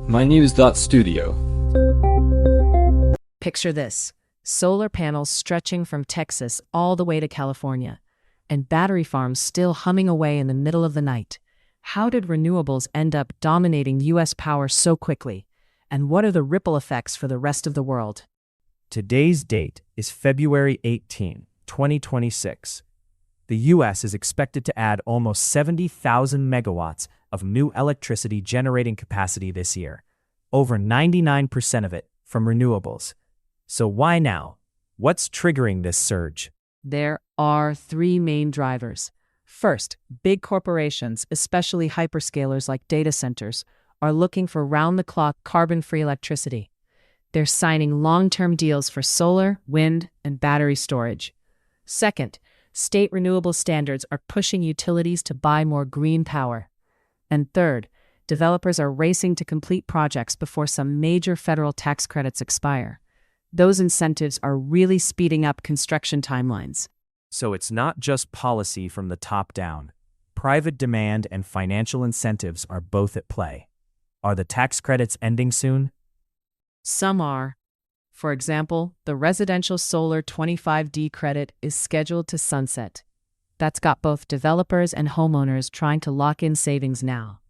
mynews.studio. Picture this: solar panels stretching from Texas all the way to California, and battery farms still humming away in the middle of the night. How did renewables end up dominating U.S. power so quickly? And what are the ripple effects for the rest of the world? Today's date is February 18, 2026. The U.S. is expected to add almost 70,000 megawatts of new electricity generating capacity this year, over 99% of it from renewables. So why now? What's triggering this surge? There are three main drivers. First, big corporations, especially hyperscalers like data centers, are looking for round-the-clock carbon-free electricity. They're signing long-term deals for solar, wind, and battery storage. Second, state renewable standards are pushing utilities to buy more green power. And third, developers are racing to complete projects before some major federal tax credits expire. Those incentives are really speeding up construction timelines. So it's not just policy from the top down. Private demand and financial incentives are both at play. Are the tax credits ending soon? Some are. For example, the residential solar 25D credit is scheduled to sunset. That's got both developers and homeowners trying to lock in savings now.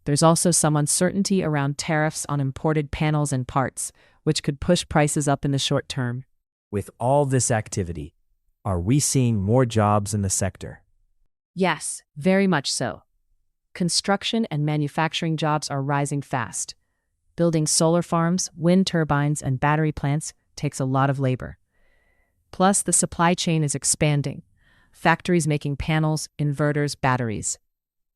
There's also some uncertainty around tariffs on imported panels and parts, which could push prices up in the short term. With all this activity, are we seeing more jobs in the sector? Yes, very much so. Construction and manufacturing jobs are rising fast. Building solar farms, wind turbines, and battery plants takes a lot of labor. Plus, the supply chain is expanding. Factories making panels, inverters, batteries.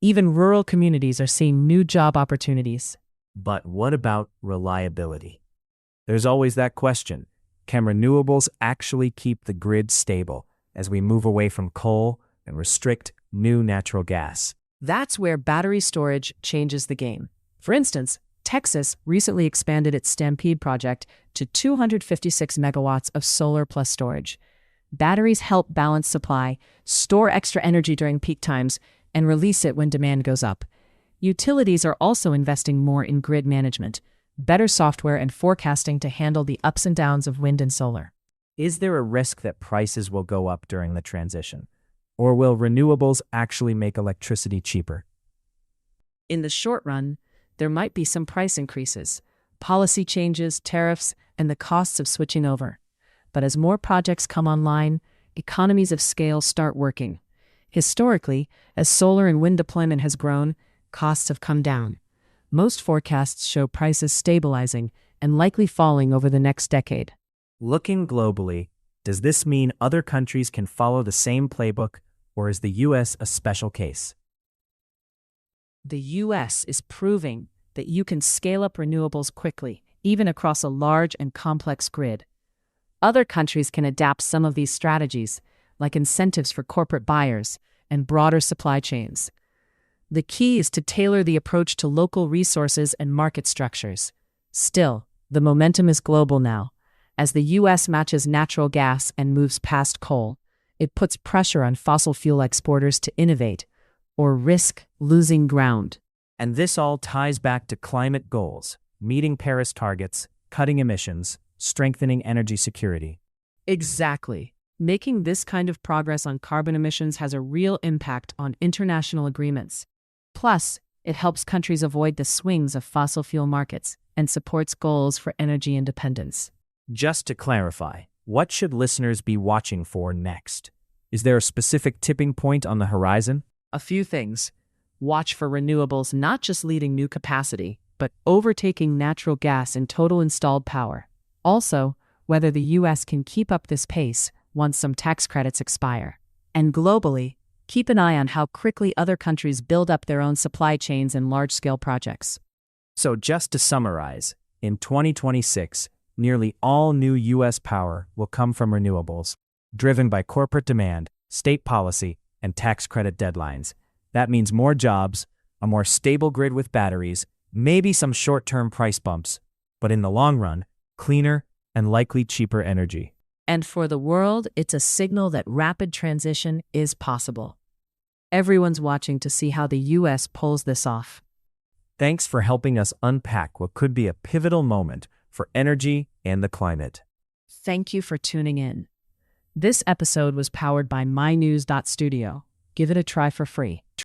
Even rural communities are seeing new job opportunities. But what about reliability? There's always that question. Can renewables actually keep the grid stable as we move away from coal and restrict new natural gas? That's where battery storage changes the game. For instance, Texas recently expanded its Stampede project to 256 megawatts of solar plus storage. Batteries help balance supply, store extra energy during peak times, and release it when demand goes up. Utilities are also investing more in grid management, better software and forecasting to handle the ups and downs of wind and solar. Is there a risk that prices will go up during the transition? Or will renewables actually make electricity cheaper? In the short run, there might be some price increases, policy changes, tariffs, and the costs of switching over. But as more projects come online, economies of scale start working. Historically, as solar and wind deployment has grown, costs have come down. Most forecasts show prices stabilizing and likely falling over the next decade. Looking globally, does this mean other countries can follow the same playbook, or is the U.S. a special case? The U.S. is proving that you can scale up renewables quickly, even across a large and complex grid. Other countries can adapt some of these strategies, like incentives for corporate buyers and broader supply chains. The key is to tailor the approach to local resources and market structures. Still, the momentum is global now. As the U.S. matches natural gas and moves past coal, it puts pressure on fossil fuel exporters to innovate or risk losing ground. And this all ties back to climate goals, meeting Paris targets, cutting emissions, strengthening energy security. Exactly. Making this kind of progress on carbon emissions has a real impact on international agreements. Plus, it helps countries avoid the swings of fossil fuel markets and supports goals for energy independence. Just to clarify, what should listeners be watching for next? Is there a specific tipping point on the horizon? A few things. Watch for renewables not just leading new capacity, but overtaking natural gas in total installed power. Also, whether the U.S. can keep up this pace once some tax credits expire. And globally, keep an eye on how quickly other countries build up their own supply chains and large-scale projects. So just to summarize, in 2026, nearly all new U.S. power will come from renewables, driven by corporate demand, state policy, and tax credit deadlines. That means more jobs, a more stable grid with batteries, maybe some short-term price bumps, but in the long run, cleaner and likely cheaper energy. And for the world, it's a signal that rapid transition is possible. Everyone's watching to see how the U.S. pulls this off. Thanks for helping us unpack what could be a pivotal moment for energy and the climate. Thank you for tuning in. This episode was powered by mynews.studio. Give it a try for free.